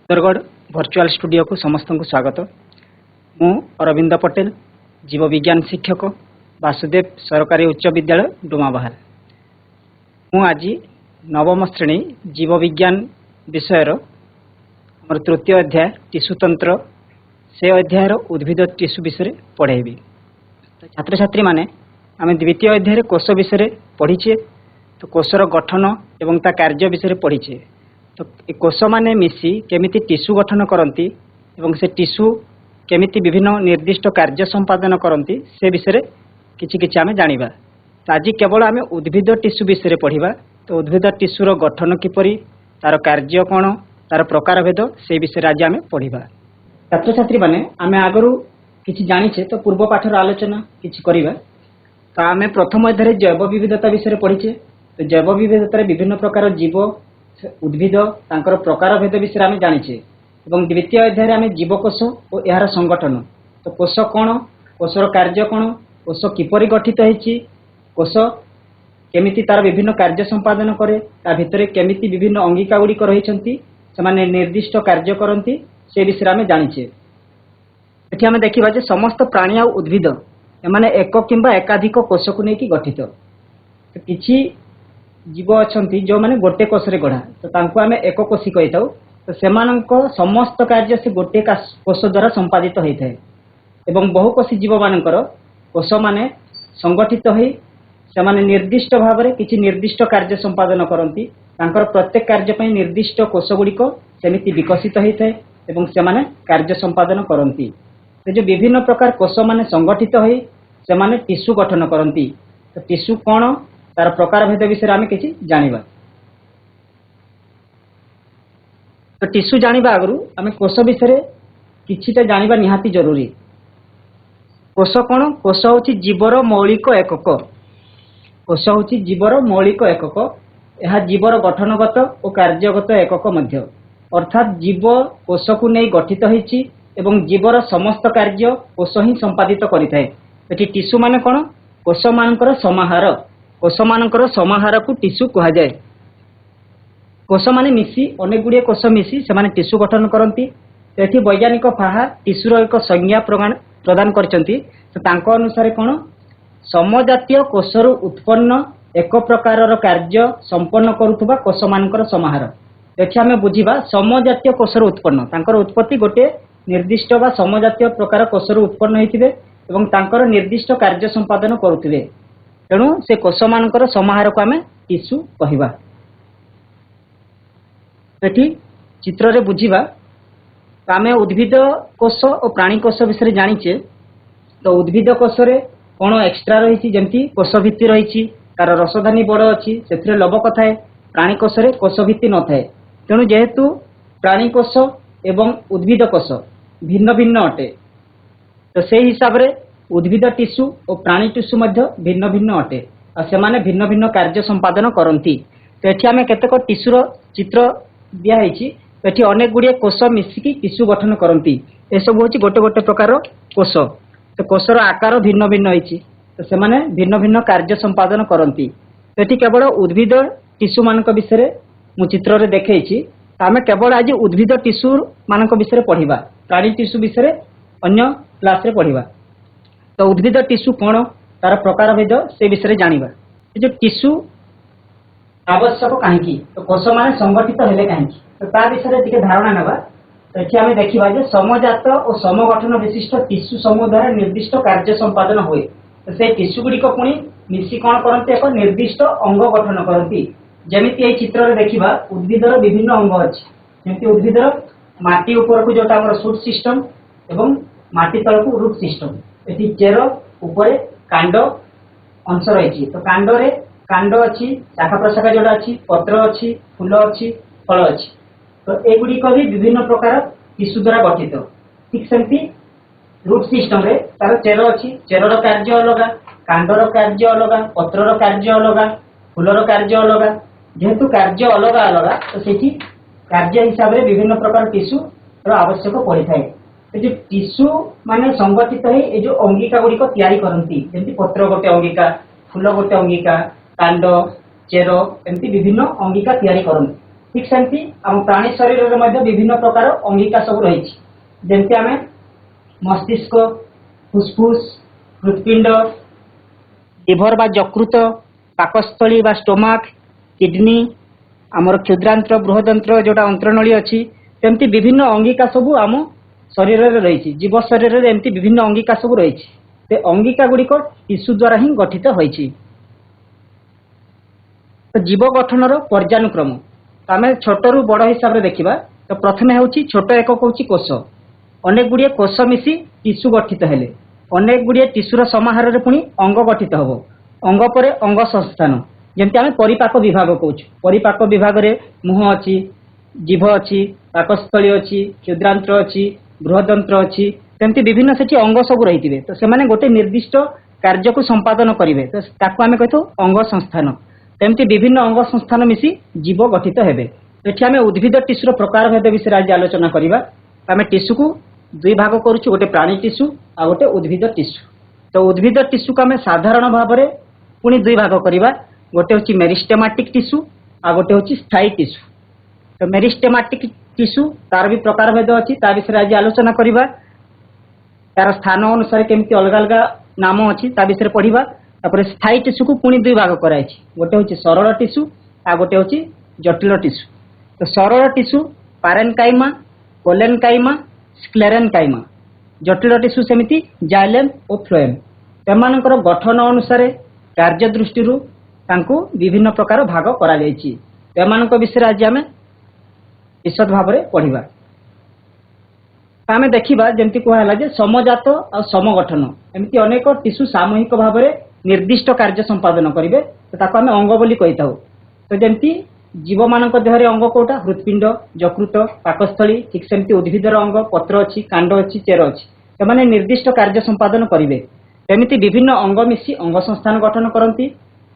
Sundargarh virtual studio को समस्त को स्वागत। मु अरविंद पटेल, जीव विज्ञान शिक्षक, वासुदेव सरकारी उच्च विद्यालय डुमाबाहाल। मु आज नवम श्रेणी जीव विज्ञान विषय आम तृतीय अध्याय टिश्यू तंत्र से अध्याय उद्भिद टिश्यू विषय पढ़ेबी। तो छात्र छात्री माने आम द्वितीय अध्याय कोष विषय पढ़ीचे। तो कोषर गठन एवं ता कार्य विषय पढ़ीचे। तो कोष माने मिसी केमिति टिश्यू गठन करती एवं से टिश्यू केमिति विभिन्न निर्दिष्ट कार्य संपादन करती से विषय किछि किछि आमे जानिबा। तो आज केवल आमे उद्भिद टिश्यू विषय पढ़िबा। तो उद्भिद टिश्यूर गठन किपरि, तार कार्य कौन, तार प्रकार भेद से विषय आज आमे पढ़िबा। छात्र छात्री माने आमे आगरु किछि जानिछे तो पूर्व पाठर आलोचना किछि करिबा। तो आमे प्रथम अध्याय जैव विविधता विषय पढ़ीचे। तो जैव विविधतार विभिन्न प्रकार जीव उद्भिद तांकर प्रकार भेद विषय आमे जानिछे। एवं द्वितीय अध्याय आमे जीवकोष और यार संगठन। तो कोष कौन, कोषर कार्य कौन, कोष किपरि गठित होइछि, कोष केमिति तार विभिन्न कार्य संपादन करे, ता भितरे केमिति विभिन्न अंगिका गुड़िक रहिछन्ति, सेमाने निर्दिष्ट कार्य करन्ति से विषय आमे जानिछे। एठी आमे देखिबा जे समस्त प्राणी आ उद्भिद एमाने एक किंबा एकाधिक कोष को नेकी गठित। तो किछि जीव अछंती जो माने गोटे कोष रे गढ़ा, तो तांको आमे एक कोषी कहिताउ। तो सेमानंको समस्त कार्य से गोटे कोष द्वारा संपादित होइथाय। एवं बहुकोषी जीव मानकर कोष माने संगठित होई सेमाने निर्दिष्ट भाव में किछि निर्दिष्ट कार्य संपादन करती। तांकर प्रत्येक कार्य पई निर्दिष्ट कोष गुड़िक सेमिति विकसित होइथाय एवं सेमाने कार्य संपादन करती। तो जो विभिन्न प्रकार कोष माने संगठित होई सेमाने टिश्यू गठन करती। तो टिश्यू कौन, तार प्रकार भेद विषय आमे किछि जानिबा। तो टिश्यू जानिबा आगरु आमे कोष विषय किछिटा जानिबा निहाती जरूरी। कोष कौन, कोष होछि जीवर मौलिक एकक। कोष होछि जीवर मौलिक एकक। यह जीवर गठनगत और कार्यगत एकक मध्य, अर्थात जीव कोष को नहीं गठित होइछि एवं जीवर समस्त कार्य कोष ही संपादित करिथाय। एठी टिश्यू माने कौन, कोष मानकर समाहार। कोष मानकर समाहार को टिश्यू कहा जाए। कोष माने मिसी अनेक गुड़िए कोष मिसी सेमाने टिश्यू गठन करती। तो एठी वैज्ञानिक फाहा टिश्यूर एक संज्ञा प्रदान करचंती। तो तांको अनुसार कौन, समजातीय कोषर उत्पन्न एक प्रकारर कार्य संपन्न करुथुबा कोष मानकर समाहार। एठी आमे बुझिबा समजातीय कोषर उत्पन्न, तांकर उत्पत्ति गोटे निर्दिष्ट बा समजातीय प्रकार कोषर उत्पन्न होइथिबे एवं तांकर निर्दिष्ट कार्य संपादन करुथिबे। तेणु से कोष मानकर समाहार को आमे टिश्यू कहिबा। एठी चित्र रे बुझिबा। आमे उद्भिद कोष और प्राणी कोष विषय जानिचे। तो उद्भिद कोष रे कोन एक्स्ट्रा रहिछि, जेंति कोष भित्ति रहिछि, तार रसधानी बड़ अछि, सेथिरे लवक थाए। प्राणी कोष रे कोष भित्ति न थाए। तेणु जेहेतु प्राणी कोष एवं उद्भिद कोष भिन्न भिन्न अटे, तो से हिसाब रे उद्भिद टिश्यू और प्राणी टिश्यू मध्य भिन्न भिन्न अटे और सेमाने भिन्न भिन्न कार्य संपादन करती। तो एठी आमे केतेक टिश्यूर चित्र दिया हैछि। तो एठी अनेक गुड़िए कोष मिसिकी टिश्यू गठन करती। ए सब होछि गोटे गोटे प्रकार कोष। तो कोषर आकार भिन्न भिन्न होइछि, तो सेमाने भिन्न भिन्न कार्य संपादन करती। तो एठी केवल उद्भिद टिश्यू मानक विषय मु चित्र रे देखैछि। आमे केवल आज उद्भिद टिश्यू मानक विषय पढ़िबा, प्राणी टिश्यू विषय अन्य क्लास रे पढ़िबा। तो उद्भिद टिश्यू कौन, तार प्रकार भेद से विषय जानिबा। जो टिश्यू आवश्यक काहेकि, तो कोष माने संगठित हेले काहेकि, तो ता विषय टिके धारणा नेबा। तो एठी आमे देखिबा जे समजात और समगठन विशिष्ट टिश्यू समूह द्वारा निर्दिष्ट कार्य संपादन होए। तो से टिश्यू गुड़िक पुणी मिसी कौन करते, एक निर्दिष्ट अंग गठन करती। जेमिति एई चित्र रे देखिबा उद्भिदर विभिन्न अंग अछि। जेमिति उद्भिदर माटी ऊपर को जोटा हमर शूट सिस्टम एवं माटी तल को रूट सिस्टम। एठी चेर ऊपर कांड अंश रही। तो कांडरे कांड अच्छी, शाखा प्रशाखा जोड़ा अच्छी, पत्र अच्छी, फूल अच्छी, फल अच्छी। तो एगुड़िक भी विभिन्न प्रकार टिश्यू द्वारा गठित। ठीक सेमती रूट सिस्टम रे तार चेर अच्छी, चेरर कार्य अलग, कांडर कार्य अलग, पत्रर कार्य अलग, फूलर कार्य अलग। जेहेतु कार्य अलग अलग, तो सेठी कार्य हिसाब रे विभिन्न प्रकार टिश्यू आवश्यक पड़ी थाए। तो जो टिश्यू माने संगठित है ये जो अंगिका गुड़िक तैयारी करती, जमी पत्र गोटे अंगिका, फूल गोटे अंगिका, कांड, चेर एमती विभिन्न अंगिका तैयारी करती। ठीक सेमती आम प्राणी शरीर में विभिन्न प्रकार अंगिका सब रही जमती आम मस्तिष्क फुस्फुस हृत्पिंड लिभर बा यकृत पाकस्थली बा स्टोमाक किडनी आमर क्षुद्रांत्र बृहदंत्र जोटा अंत्रनली अच्छी सेमती विभिन्न अंगिका सब आम शरीर में रही जीव शरीर में एमती विभिन्न अंगिका सब रही अंगिका गुड़िक टिश्यू द्वारा ही गठित होती। तो जीव गठन पर्यानुक्रम आम छोट रु बड़ हिसाब से देखा तो प्रथम हूँ छोट एकक हूँ कोष अनेक गुड़िए कोष मिसी टिश्यू गठित हेले अनेक गुड़िए टिश्यूर समाहार पुणी अंग गठित हम अंग पर अंग संस्थान जमती आम परिपाक विभाग कहूँ परिपाक विभाग में मुह अच्छी जीभ अच्छी पाकस्थली अच्छी क्षुद्रांत्र अच्छी बृहदंत्र अच्छी सेमती विभिन्न से अंग सब रही थे तो से गोटे निर्दिष्ट कार्य को संपादन करेंगे तो ताकू आम कही अंग संस्थान सेमती विभिन्न अंग संस्थान मिसी जीव गठित हेबे। एठी आम उद्भिद टिश्यूर प्रकार भेद विषय आज आलोचना करवा आम टिश्यू को दुई भाग करुचु गोटे प्राणी टिश्यू आ गोटे उद्भिद टिश्यू। तो उद्भिद टिश्यू को आम साधारण भाव में पुणी दुई भाग करवा गोटे हूँ मेरिस्टेमाटिक टिश्यू आ गोटे हूँ स्थायी टिश्यू। तो मेरिस्टेमाटिक टिश्यू तार भी प्रकार भेद अच्छी ता विषय आज आलोचना करवा तार स्थान अनुसार केमती अलग अलग नाम अच्छी ता विषय पढ़ा तापर स्थायी टिश्यू को पुणी दुई भाग कराई गोटे हूँ सरल टिश्यू आ गोटे हूँ जटिल टिश्यू। तो सरल टिश्यू पारेनकाइमा कोलेनकाइमा स्क्लेरेनकाइमा जटिल टिश्यू सेमिति जाइलेम और फ्लोएम सेमानकर गठन अनुसार कार्य दृष्टि विभिन्न प्रकार भाग करा जायछि सेमानक विषय आज आम विशद भाव में पढ़ा। आम देखा जमी कहला जे समजात और समगठन एमती अनेक टिश्यू सामूहिक भाव में निर्दिष्ट कार्य संपादन करेंगे तो आम अंग बोली कही था। तो जमी जीव मान देहरे अंग कौटा हृत्पिंड यकृत पाकस्थली ठीक सेमती उद्भिदर अंग पत्र अच्छी कांड अच्छी चेर अच्छी से निर्दिष्ट कार्य संपादन करेंगे सेमती विभिन्न अंग मिसी अंग संस्थान गठन करती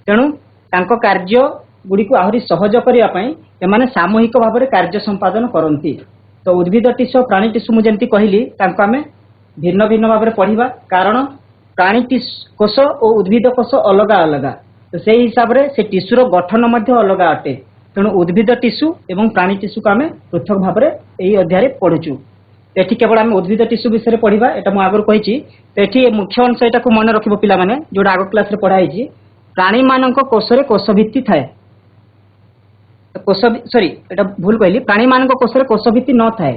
तेणु तांको कार्य गुड़ी आहरी सहज करने सामूहिक भाव में कार्य संपादन करती। तो उद्भिद टिश्यू प्राणी टिश्यू मुझे कहली आम भिन्न भिन्न भाव में पढ़ा कारण प्राणी कोष और उद्भिद कोष अलग अलग तो से हिसाब से टिश्यूर गठन अलग अटे तेणु उद्भिद टिश्यू और प्राणी टिश्यू को आम पृथक भाव में यही अध्याय पढ़ुचु। एठी केवल आम उद्भिद टिश्यू विषय पढ़ा एटा मु आगु कही तो ये मुख्य अंश यहाँ को मन रखिबो पिला माने जोटा आग क्लास रे पढ़ाई प्राणी मानक कोषरे कोष भित्ति थाए कोष सॉरी एटा भूल कहली प्राणी मानक कोषरे कोष भित्ति न थाए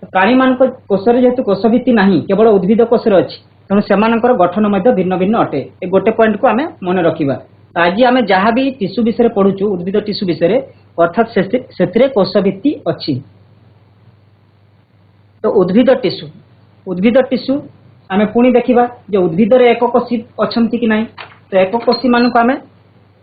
प्राणी मानक कोषरे जेहेतु कोष भित्ति नाही केवल उद्भिद कोषरे अछि तेणु सेमानकर गठन मध्य भिन्न भिन्न अटे ए गोटे पॉइंट को आम मन रखा। तो आज आम जहाँ भी टिश्यू विषय पढ़ुचु उद्भिद टिश्यू विषय अर्थात से कोष भित्ति अच्छी। तो उद्भिद टिश्यू आम पुणी देखा जो उद्भिदर एक कोशी अच्छा कि ना तो एक कोशी मान आम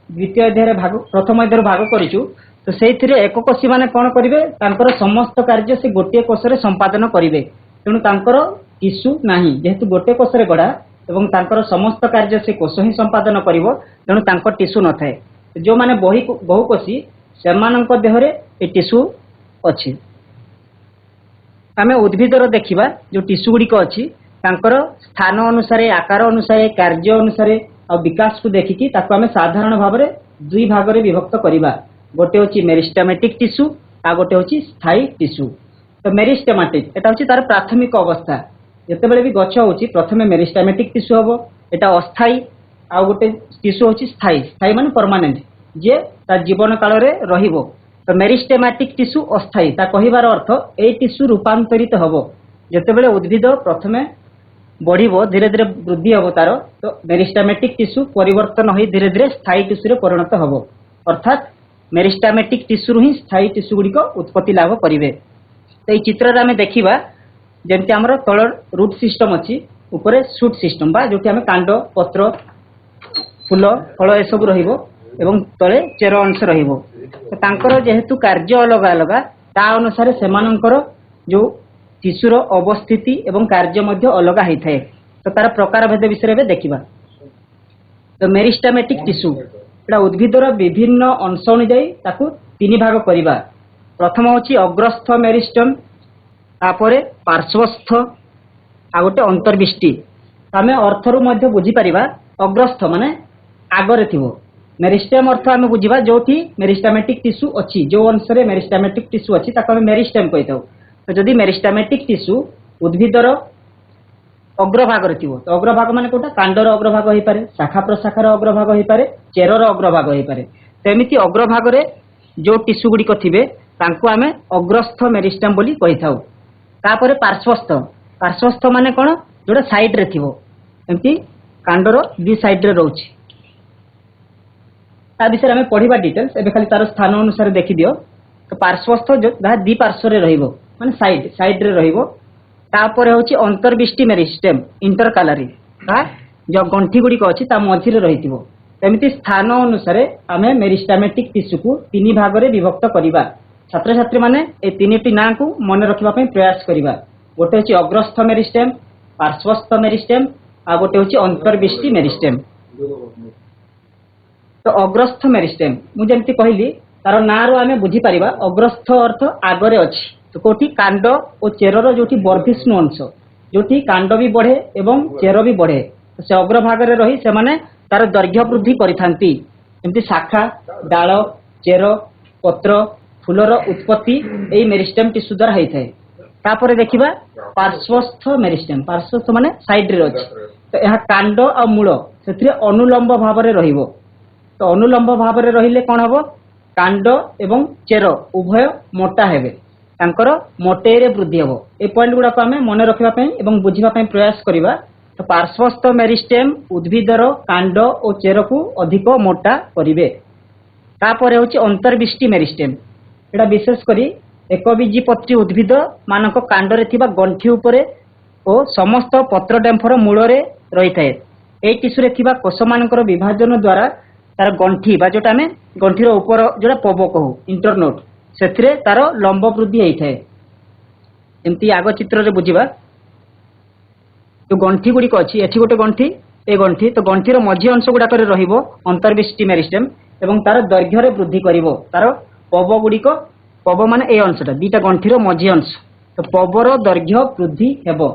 द्वितीय अध्याय भाग प्रथम अध्याय भाग करूँ तो से एक कोशी मैंने कौन करेंगे समस्त कार्य से गोटे कोष संपादन करेंगे तेणु तांकर टिश्यू नाही जेहेतु गोटे कोष गढ़ा एवं तांकर समस्त कार्य से कोष ही संपादन करिवो तेणु तांकर टिश्यू न थाए जो माने बहुकोशी सेमानक देहरे ए टिश्यू अछि। आमे उद्भिदर देखिबा जो टिश्यू गुड़िक अच्छी तांकर स्थान अनुसार आकार अनुसार कार्य अनुसार और विकास को देखिकी ताको आमे साधारण भाव में दुई भाग में विभक्त करवा गोटे हूँ मेरिस्टेमेटिक टिश्यू आ गोटे हूँ स्थायी टिश्यू। तो मेरिस्टेमेटिक एटा हूँ तार प्राथमिक अवस्था जितेबाला भी गछ हूँ प्रथम मेरिस्टेमेटिक टिश्यू हम एटा अस्थायी आ गोटे टिश्यू हूँ स्थायी स्थायी मान परमानेंट जे तार जीवन काल में रहिबो। तो मेरिस्टेमेटिक टिश्यू अस्थायी ता कहिबार अर्थ ए टिश्यू रूपांतरित हम जितेबाला उद्भिद प्रथमे बढ़िबो धीरे धीरे वृद्धि हम तार तो मेरिस्टेमेटिक टिश्यू परिवर्तन हो धीरे धीरे स्थायी टिश्यू परिणत हम अर्थात मेरिस्टेमेटिक टिश्यू ही स्थायी टिश्यू गुड़िक उत्पत्ति लाभ करेंगे। तो ये चित्र आम देखा जमी आमर तल रूट सिस्टम अच्छी ऊपर सुट सिस्टम बा जो आम कांड पत्र फूल फल एसबू रही तले चेर अंश रर जेहेतु कार्य अलग अलग ता अनुसार सेमानंकर जो टिश्यूर अवस्थिति एवं कार्य मध्य अलग होता है। तो तार प्रकार भेद विषय देखा। तो मेरिस्टेमेटिक टिश्यू एटा उद्भिदर विभिन्न अंश अनुजाई ताकू तीन भाग करवा प्रथम हूँ अग्रस्थ मेरिस्टम तापरे पार्श्वस्थ आ गोटे अंतर्विष्टि आम अर्थरू बुझीपर अग्रस्थ माने आगरे थी मेरिस्टेम अर्थ आम बुझा जो मेरिस्टेमेटिक टिश्यू अच्छी जो अंश में मेरिस्टेमेटिक टिश्यू अच्छी मेरिस्टेम कही था। तो जदि मेरिस्टेमेटिक टिश्यू उद्भिदर अग्रभाग थो तो अग्रभाग मान कौटा कांडर अग्रभाग हो पारे, शाखा प्रशाखार अग्रभाग हो पारे, चेरर अग्रभाग हो पारे। तो एमती अग्रभाग जो टिश्यू गुड़िक थे आम अग्रस्थ मेरिस्टेम बोली कही था। तापर पार्श्वस्थ, पार्श्वस्थ माने कौन जोटा साइड रे थी एमती कांडर दी साइड रे रोचे। ता विषय आम पढ़ा डिटेल्स एबे खाली तार स्थान अनुसार देखी दियो। तो पार्श्वस्थ जो दी पार्श्व रे रहिबो माने साइड साइड रे रहिबो। तापर होची अंतर्विष्टि मेरिस्टेम इंटरकालारी जो गंठी गुड़िक अच्छी मझी रही। एमती स्थान अनुसार आम मेरिस्टेमेटिक टिश्यू को तीन भाग में विभक्त करवा। छात्र छात्री माने ए तीन ना को मन रखा प्रयास करवा। गोटे हूँ अग्रस्थ मेरिस्टेम, पार्श्वस्थ मेरिस्टेम आ गोटे हूँ अंतर्विष्टि मेरिस्टेम। तो अग्रस्थ मेरिस्टेम मुझे कहली तार ना रू आम बुझीपर अग्रस्थ अर्थ आगरे अच्छी। तो कौटी कांड और चेरर जो वर्धिष्णु अंश जो कांड भी बढ़े एवं चेर भी बढ़े से अग्रभाग रही से माने तार दैर्घ्य वृद्धि करथांती। एमती शाखा डाल चेर पत्र फूलर उत्पत्ति यही मेरिस्टेम टिश्यू द्वारा होता है। तापर देखिबा पार्श्वस्थ मेरिस्टेम, पार्श्वस्थ माने साइड रे अछि। तो यह कांड आ मूल से अनुलंब भाव में रहिबो। तो अनुलंब भाव में रहिले कौन हम कांड एवं चेर उभय मोटा हेबे, तांकर मोटेरे वृद्धि हम। ए पॉइंट गुड़ाक आम मन रखा बुझापी प्रयास करवा। तो पार्श्वस्थ मेरिस्टेम उद्भिदर कांड और चेर को अधिक मोटा करिवे। तापर होची अंतर्विष्टि मेरिस्टेम। एटा विशेषकर एकबीजपत्री उद्भिद मानक कांडरे थिबा गंठी उपरे और समस्त पत्र डेम्फर मूल रही थाए। ए टिश्यू रे थिबा कोष मानकर विभाजन द्वारा तार गंठी बा जोटा आम गंठीर ऊपर जोटा पब कहू इंटरनोट से तार लंब वृद्धि होता है। एमती आग चित्र रे बुझिबा जो गंठी गुड़िक अच्छी एठी गोटे गंठी ए गंठी तो गंठीर मझी अंश गुड़ाक रहिबो अंतर्विष्टि मेरिस्टेम एवं तार दैर्घ्य वृद्धि करिवो। तार पब गुड़िक पब माने ए अंशटा दीटा गंठीर मझी अंश तो पबर दैर्घ्य वृद्धि हेबो।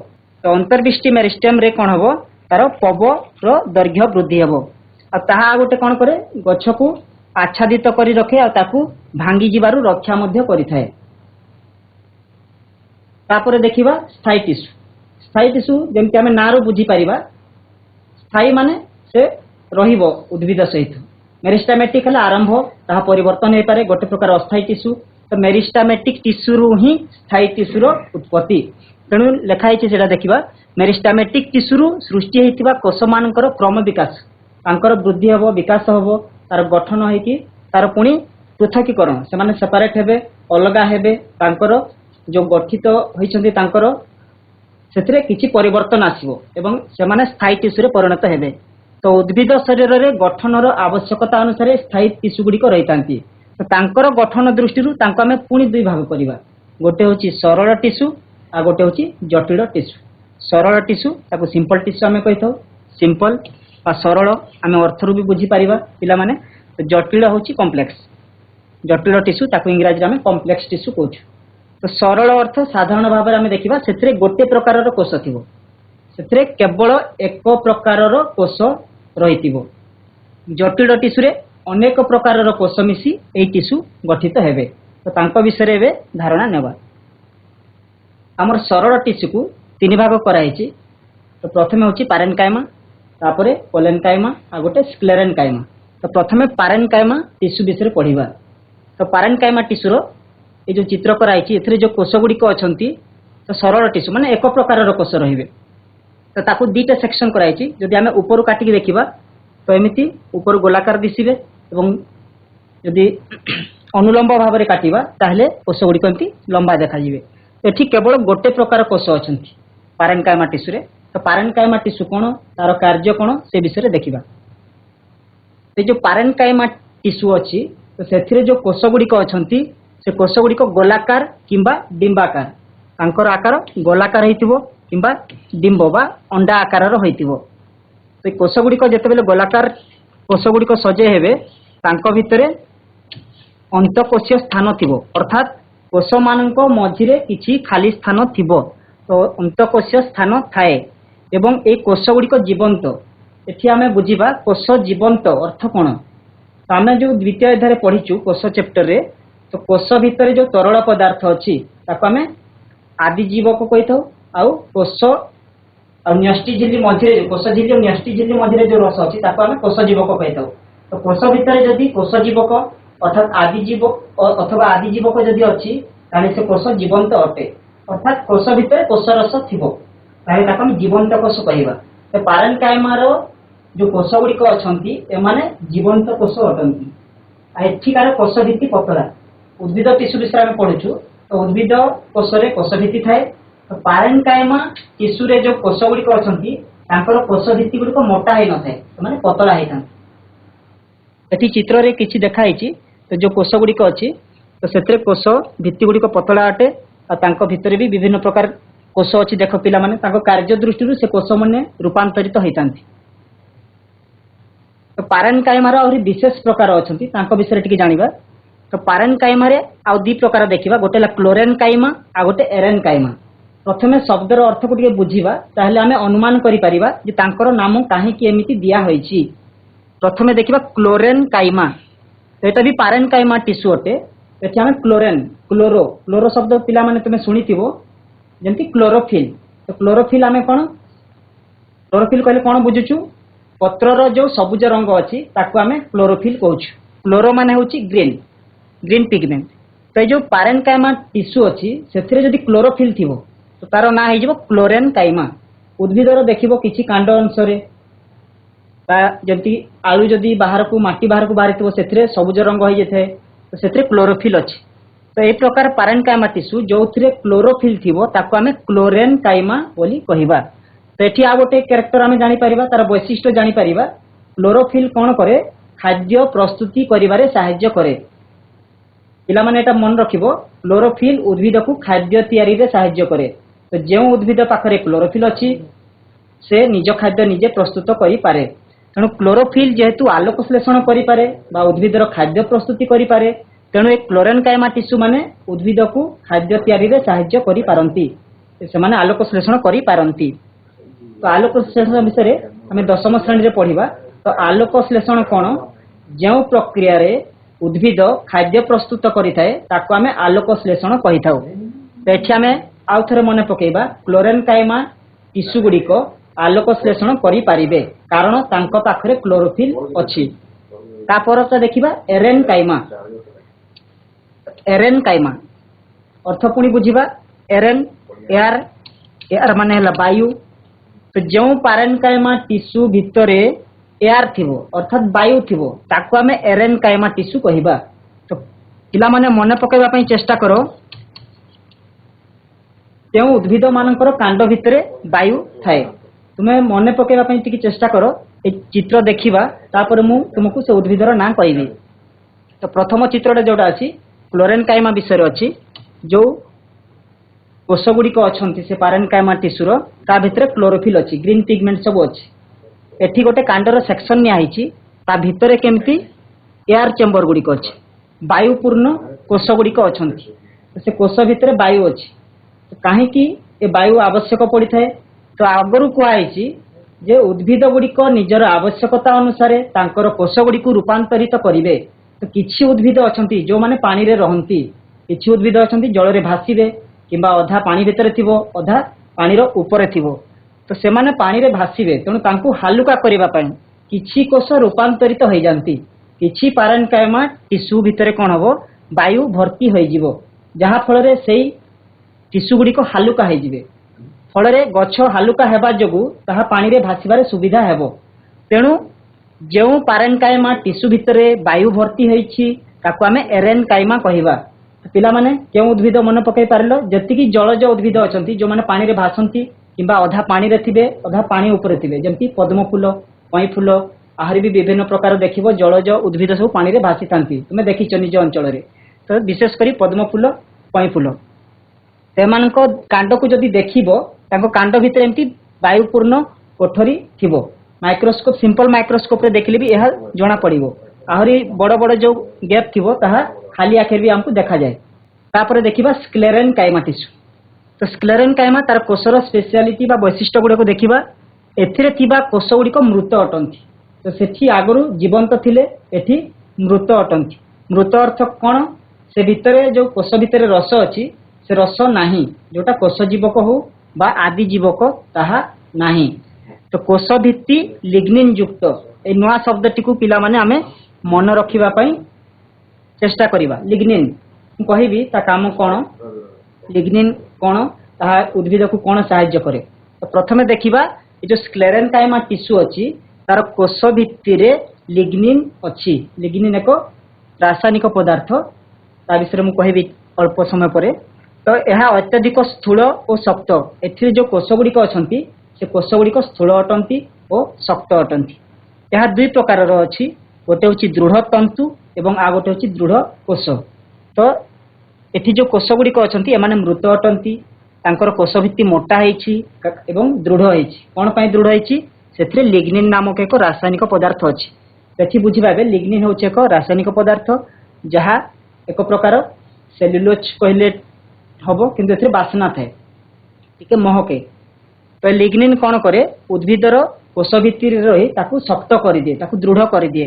तो अंतर्विष्टि मेरिस्टेम रे कौन हेबो तार पबर दैर्घ्य वृद्धि हेबो। आ ताहा गोटे कौन करे गछ को आच्छादित करी रखे आ ताकू भांगी जिबारु रक्षा मध्य करिथाए। तापर देखिबा स्थायी टिश्यू। स्थायी टिश्यू जेमति आमे नारो बुझी परिबा स्थायी माने से रहिबो उद्भिद सहित। मेरिस्टेमेटिक हला आरंभ ताहा परिवर्तन हे पारे गोटे प्रकार अस्थायी टिश्यू। तो मेरिस्टेमेटिक टिश्यू रु ही स्थायी टिश्यू रो उत्पत्ति। तेणु लेखा है सेटा देखिबा मेरिस्टेमेटिक टिश्यू रु सृष्टि हेतिबा कोष मानकर क्रम विकास तांकर वृद्धि हबो विकास हबो तार गठन होइकी तार पुणी पृथकीकरण से माने सेपरेट हेबे अलगा हेबे तांकर जो गठित होइछन्ती तांकर सेतिरे किछि परिवर्तन आसीबो एवं से माने स्थायी टिश्यू रे परिणत हेबे। तो उद्भिद शरीर रे गठनर आवश्यकता अनुसार स्थायी टिश्यू गुड़िक रहितांती। तो तांकर गठन दृष्टि तांको आमे पुणी दुई भाग करवा। गोटे होची सरल टिश्यू आ गोटे होची जटिल टिश्यू। सरल टिश्यू ताको सिंपल टिश्यू आमे कहिथौ। सिंपल आ सरल आमे अर्थरु भी बुझी परिबा पिला माने। तो जटिल होची कॉम्प्लेक्स, जटिल टिश्यू ताको इंग्रजी रे आमे कॉम्प्लेक्स टिश्यू कहू। तो सरल अर्थ साधारण भाव में आमे देखिबा सेतिरे गोटे प्रकारर कोष थिबो, सेतिरे केवल एक प्रकारर कोष रहिथिबो। जटिल टिश्यू रे अनेक प्रकारर कोष मिसी एई टिश्यू गठित हेबे। तो तांको विषय रे धारणा नेबा। हमर सरल टिश्यू को तीन भाग कराइछि। तो प्रथमे होछि पारेन्काइमा, तापरे कोलेनकाइमा आ गोटे स्क्लेरेनकाइमा। तो प्रथमे पारेन्काइमा टिश्यू विषय पढ़िबा। तो पारेन्काइमा टिश्यू रो ए जो चित्र कराइछि एथिरे जो कोष गुड़िक अछंती तो सरल टिश्यू माने एक प्रकारर कोष रहिबे। तो ताकू दीटा सेक्शन कराइछि। जदि आमे ऊपर काटिक देखिबा तो एमिति ऊपर गोलाकार दिसिबे एवं जदि अनुलंब भाव में काटिबा ताहले कोष गुड़िक एमिति लंबा देखा जिवे। एठी केवल गोटे प्रकार कोष अछंती पारेन्काइमा टिश्यू रे। तो पारेन्काइमा टिश्यू कोन तार कार्य कोन से विषय देखिबा। ए जो पारेन्काइमा टिश्यू अछि तो सेथिरे जो कोष गुड़िक अछंती से कोष गुड़िक गोलाकार किंबा डिंबाकार तांकर आकार गोलाकार होइतिबो किंबा डिंब बा अंडा आकार होइतिबो। तो कोष गुड़िक जेतेबेले गोलाकार कोष गुड़िक सजे हेबे तांको भितरे अंतकोशीय स्थान थिबो अर्थात कोष मानक मझिरे किछि खाली स्थान थिबो। तो अंतकोशीय स्थान थाए एवं ए कोष गुड़िक जीवंत। एठी आमे बुझिबा कोष जीवंत अर्थ कोन। तो आम जो द्वितीय अध्याय पढ़ीचु कोष चैप्टर रे तो कोष भितर जो तरल पदार्थ अच्छी आम आदि जीव को कही था कोष और न्यष्टि झिल्ली मझे कोष झिल्ली और न्यष्टि झिल्ली मझे जो रस अच्छी आम कोष जीवक कही था। तो कोष भितर जदि कोष जीवक अर्थात आदि जीवक अथवा आदि जीवक जदि अच्छी ताले से कोष जीवंत अटे अर्थात कोष भितर कोष रस थी ताकि जीवंत कोष कहवा। तो पारेन्काइमार जो कोष गुड़िक अच्छा एमाने जीवंत कोष अटंती। एठिकार कोष भित्ति पतला उद्भिद टिश्यू विषय आम पढ़ुचु। तो उद्भिद कोष कोष भित्ति थाए। तो पारेन्काइमा टिश्यू रे जो कोष गुड़िक अच्छा कोष भित्ति गुड़िक मोटा ही न थाए माने पतला होता। एटी चित्र रे किछि देखाई तो जो कोष गुड़िक अच्छी तो से कोष भित्ति गुड़िक पतला अटे और भितर भी विभिन्न प्रकार कोष अच्छी देख पिला माने कार्य दृष्टि से कोष मैंने रूपांतरित होता। तो पारेन्काइमार आहरी विशेष प्रकार अच्छा विषय टी जाना। तो पारेन्काइमार आउ दी प्रकार देखा गोटे क्लोरेन्काइमा आ गोटे एरेन्काइमा। प्रथमे शब्दर अर्थ को बुझीबा ताहले आमे अनुमान करि परिबा जे तांकर नाम काहे कि एमिति दिया होईछि। प्रथमे देखिबा क्लोरेन्काइमा। तो एटा भी पारेन्काइमा टिश्यू अटे। एठी आमे क्लोरो क्लोरो शब्द पिला माने तुमे सुनिथिबो जेंति क्लोरोफिल। तो क्लोरोफिल आमे कोन क्लोरोफिल कहले कोन बुझुछु पत्रर जो सबुज रंग अच्छी ताकू आमे क्लोरोफिल कहूछु। क्लोरो माने होची ग्रीन पिगमेंट। तो जो पारेन्काइमा टिश्यू अच्छी से जदि क्लोरोफिल थी तो तार ना हो क्लोरेन्काइमा। उद्भिदर देखिबो किछि कांड अंशरे जमती आलू जदि बाहर को माटी बाहर को बाहरी से सबुज रंग हो जाए तो से क्लोरोफिल अच्छी। तो ये प्रकार पारेन्काइमा टिश्यू जो क्लोरोफिल थी ताकू आमे क्लोरेन्काइमा बोली कहवा। तो ये आ गोटे क्यारेक्टर आम जापर तार वैशिष्ट्य जापर क्लोरोफिल कौन करे खाद्य प्रस्तुति करिबारे साहाय्य करे। पिला माने एटा मन रखिबो क्लोरोफिल उद्भिद को खाद्य तैयारी रे साहाय्य करे। तो जो उद्भिद पाखरे क्लोरोफिल अच्छी से निज खाद्य निजे प्रस्तुत करि पारे। तेणु क्लोरोफिल जेहेतु आलोक श्लेषण करि पारे बा उद्भिदर खाद्य प्रस्तुति करि पारे तेणु ए क्लोरेन्काइमा टिश्यू माने उद्भिद को खाद्य तैयारी रे साहाय्य करि पारंती। से माने आलोक श्लेषण करि पारंती। तो आलोक श्लेषण विषय आम 10म श्रेणी में पढ़ा। तो आलोक श्लेषण कौन जो प्रक्रिया रे उद्भिद खाद्य प्रस्तुत करिथाए ताको आमे आलोक श्लेषण कहि थाउ। तो एठी आमे आउ थरे मने पकेइबा क्लोरेन्काइमा टिश्यू गुड़िक आलोक श्लेषण करि पारिबे कारण तांको पाखरे क्लोरोफिल अछि। तापर तो देखिबा एरेन्काइमा अर्थ पुणी बुझिबा एयर माने हला वायु। तो जो पारेन्काइमा टिश्यू भितर एयर थिबो अर्थात वायु थिबो ताकू आमे एरेन्काइमा टिश्यू कहिबा। तो पिला माने मने पकेइबा पई चेष्टा करो जो उद्भिद मानकर कांड भितर वायु थाए। तुम्हें मने पकेइबा पई टिके चेष्टा करो ए चित्र देखिबा तापर मु तुमको से उद्भिदर ना कहबी। तो प्रथम चित्रटा जोटा अछि क्लोरेन्काइमा विषय अछि जो कोष गुड़िक अच्छा से पारेन्काइमा टिश्यूर ता भितर क्लोरोफिल अच्छी ग्रीन पिगमेंट सब अच्छी। एठी गोटे कांडर सेक्शन नियाहिची ता भितर केमती एयर चेम्बर गुड़िक अच्छी वायुपूर्ण कोष गुड़िक अच्छा से कोष भितर वायु अच्छी। तो कहीं ए वायु आवश्यक पड़ी थाए। तो आगरू कहुई जे उद्भिद गुड़िक निजर आवश्यकता अनुसार तांकर कोष गुड़िक रूपांतरित करिवे। तो किछि उद्भिद अच्छा जो माने पानी रे रहंती किछि उद्भिद अच्छा जल रे भासीबे किंबा अधा पानी भितर थिबो अधा पानी रो ऊपर थिबो। तो से माने पानी रे भासीबे तेणु तांकु हालुका करिबा पई किछि कोष रूपांतरित हो जांती। किछि पारेन्काइमा टिश्यू भितर कोन हबो वायु भर्ती होई जिवो जहा फल रे सेई टिश्यू गुडी को हालुका होई जिवे। फल रे गछ हालुका हेबा जोगु ताहा पानी रे भासीबारे सुविधा हेबो। तेणु जो पारेन्काइमा टिश्यू भितर वायु भर्ती होईछि ताकु आमे एरेन्काइमा कहिबा। पिला माने केउ उद्भिद मन पकई पारलो जति जलज उद्भिद अच्छा जो माने पानी रे भासंती किंबा अधा पानी रे थिबे अधा पानी ऊपर थिबे जेमती पद्म फूल कई फूल आहरी भी विभिन्न प्रकार देखिबो जलज उद्भिद सब पानी रे भासी थांती तुमे देखिछ निज अंचल रे। तो विशेष करी पद्म फूल कई फूल सेमानक कांड को जदि देखिबो तांको कांड भितर एमती वायुपूर्ण कोठरी थिबो। माइक्रोस्कोप सिंपल माइक्रोस्कोप रे देखले भी यह जना पड़िबो। आहरी बड़ बड़ जो गैप थिबो ताहा खाली आखिर भी हमको देखा जाए। तापर देखिबा स्क्लेरेन्काइमा टिश्यू। तो स्क्लेरेन्काइमा तार कोषर स्पेशलिटी बा वैशिष्ट्य गुडे को देखिबा एथिरे थिबा कोष गुडी को मृत अटंती। तो सेठी आगरु जीवंत थिले एठी मृत अटंती। मृत अर्थ कौन? से भितर जो कोष भितर रस अच्छी से रस नाही, जोटा कोष जीवक हो बा आदि जीवक ताहा नाही। तो कोष भित्ति लिग्निन युक्त ए नुआ शब्दटी को पिला माने आमे मन रखिबा पई चेष्टा करिबा। लिग्निन कहबी ता काम कौन, लिग्निन कौन, ताहा उद्भिद को कौन सहाय्य करे। तो प्रथमे देखिबा ए जो स्क्लेरेन्काइमा टिश्यू अच्छी तार कोष भित्ति रे लिग्निन अच्छी। लिग्निन एक रासायनिक पदार्थ, ता विषय मु कहबी अल्प समय परे। तो यह अत्यधिक स्थूल और शक्त। एथिरे जो कोष गुड़िक अछंती से कोष गुड़िक स्थूल अटंती और शक्त अटंती। यह दुई प्रकार अच्छी, गोटे हूँ दृढ़ तंतु एवं आ गोटे हूँ दृढ़ कोष। तो एठी जो कोष गुड़िक अछंती एमाने मृत अटंती, तांकर कोष भित्ति मोटा हेछि एवं दृढ़ हेछि। कोन पई दृढ़ हेछि? सेथिरे लिग्निन नामक एक रासायनिक पदार्थ अछि। सेठी बुझिबाबे लिग्निन होछि एक रासायनिक पदार्थ जहा एक प्रकार सेल्युलोज कहले हबो, किंतु एथिरे बासना थाए, टिके महके। तो लिग्निन कौन करे? उद्भिदर कोष भित्तिर रही ताकू शक्त कर दिए, ताकू दृढ़ कर दिए,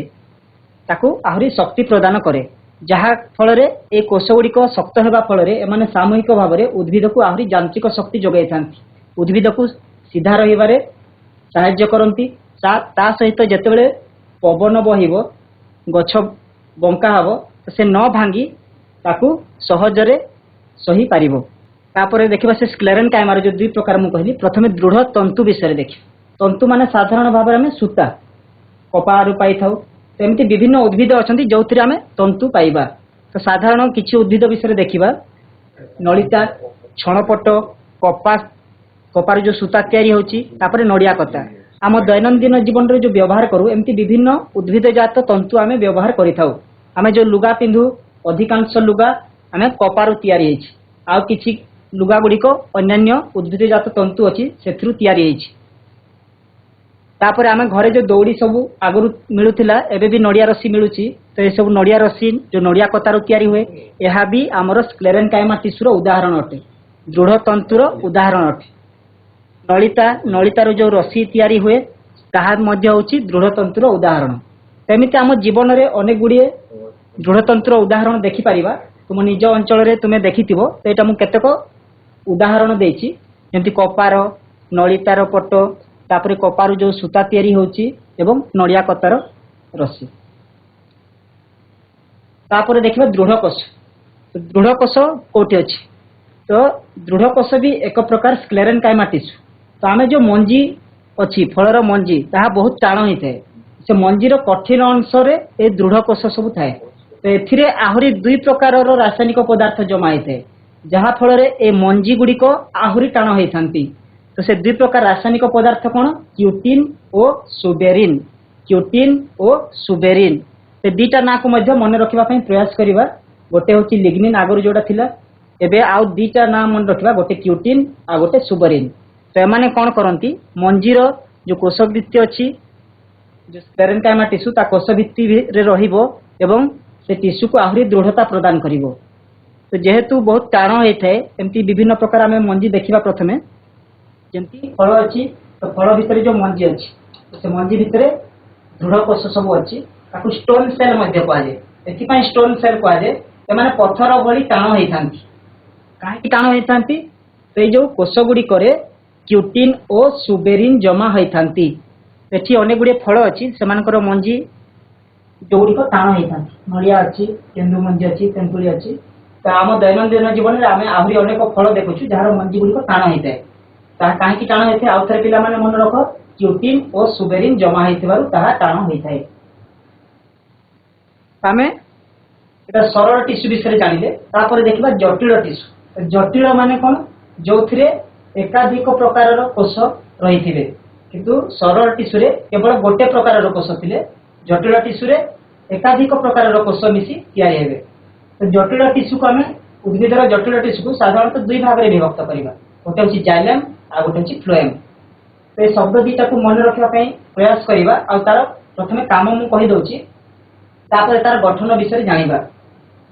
ताकू आहुरी शक्ति प्रदान करे। जहा फल रे ए कोष गुड़िक शक्त हेबा फल रे एमाने सामूहिक भाव रे उद्भिद को आहुरी यांत्रिक शक्ति जोगाई थांती। उद्भिद को सीधा रहिबारे सहाय्य करंती। ता सहित जेतेबेले पवन बहिबो गछ बंका हबो तो से न भांगी ताकू सहजरे सही पारिबो। तापरे देखिबा से स्क्लेरेन्काइमार जो दुई प्रकार मु कहली। प्रथमे दृढ़ तंतु विषय देखि। तंतु माने साधारण भाव में सूता कपारू पाई थाउ। तो एमती विभिन्न उद्भिद अछंती जोथिरे आमे तंतु पाइबा। तो साधारण किछि उद्भिद विषय देखिबा, नलिता, छणपट, कपास, कपार जो सूता तैयारी होची, तापरे नडिया कता। आम दैनंदिन जीवन रे जो व्यवहार करू एमती विभिन्न उद्भिद जात तंतु आमे व्यवहार करिथाउ। आमे जो लुगा पिंधु अधिकांश लुगा आमे कपारू तैयारी हेछि। आ किछि लुगा गुड़िक अन्यान्य उद्भिद जात तंतु अच्छी से तैयारी होछि। तापर आमे घरे जो दौड़ी सब आगु मिलूला एबे भी नड़िया रसी मिलूची। तो ये सब नड़िया रसी जो नड़िया कतार तैयारी हुए यह भी आमर स्क्लेरेन्काइमा टिश्यूर उदाहरण अटे, दृढ़ तंतुर उदाहरण अटे। नलिता, नलितार जो रसी तैयारी हुए ताहा मध्य होछि दृढ़ तंतुर उदाहरण। तेमिति आम जीवन में अनेक गुड़िए दृढ़ तंतुर उदाहरण देखि पारिबा। तुम निज अंचल रे तुमे देखिथिबो। तो एटा मु केतेक उदाहरण देछि, जेमति कपार, नलितार पट, तापरे कपारू जो सूता तैयारी होछि एवं नड़िया कतार रस्सी। तापरे देखिबा दृढ़ कोष। तो दृढ़ कोष कोठी अछि? तो दृढ़ कोष भी एक प्रकार स्क्लेरेन्काइमा टिश्यू। तो आमे जो मंजी अछि फलर मंजी ताहा बहुत टाण होई थाए। से मंजीर कठिन अंश रे ए दृढ़ कोष सब थाए। तो एथिरे आहुरी दुई प्रकार रासायनिक पदार्थ जमा होता, जहा फल ए मंजी गुड़िक आहुरी टाण होती। तो से दुई प्रकार रासायनिक पदार्थ कौन? क्यूटिन और सुबेरिन। क्यूटिन और सुबेरिन से दीटा ना को मन रखा प्रयास करवा। गोटे हूँ लिग्निन आगुरी जोटा थिला, एबे आउ दीटा ना मन रखा, गोटे क्यूटिन आ गोटे सुबेरिन। तो एमाने कौन करती? मंजीर जो कोष भित्ति अच्छी जो स्क्लेरेन्काइमा टिश्यू ता कोष भित्ति रे रहिबो एवं से टिश्यू को आहुरी दृढ़ता प्रदान करिवो। तो जेहेतु बहुत टाण होता है एमती विभिन्न प्रकार आम मंजी देखा। प्रथमे जमती फल अच्छी, तो फल भितर जो मंजी अच्छी तो से मंजी भितर दृढ़ कोष सब अच्छी, ताकू स्टोन सेल कहुए। एथिपाई स्टोन सेल कहुए, एमाने पत्थर भली टाण होता। कहीं टाण होता? तो ये जो कोष गुड़िक क्यूटिन और सुबेरिन जमा होता। एठी अनेक गुड़े फल अच्छी, सेमानकर मंजी जो गुड़िक टाण होता। नड़िया अच्छी, केन्दु मंजी अच्छी, तेंतुली अच्छी। तो आम दैनंदिन जीवन में आम आहरी अनेक फल देखु जार मंजी गुड़िक टाण होता है। कहीं टाण होता है? आउ थे पिला मन रख, क्यूटिन और सुबेरिन जमा होता टाण होता है। आम एटा सरल टिश्यू विषय जानिले। तापर देखिबा जटिल टिश्यू। जटिल माने कौन? जो थिरे एकाधिक प्रकार कोष रही थे, किंतु सरल टिश्यू रे केवल गोटे प्रकार कोष थिले। जटिल टिश्यू रे एकाधिक प्रकार कोष मिसी तैयारी हेबे। तो जटिल टिश्यू को आम उद्भिदर जटिल टिश्यू को साधारणतः दुई भाग में विभक्त करवा। गोटे हूँ जाइलेम आ गोटे हूँ फ्लोएम। तो ये शब्द दीटा को मन रखा प्रयास करवा। आ तार प्रथमे काम मु कहि दउची, तापर तार गठन विषय जानिबा।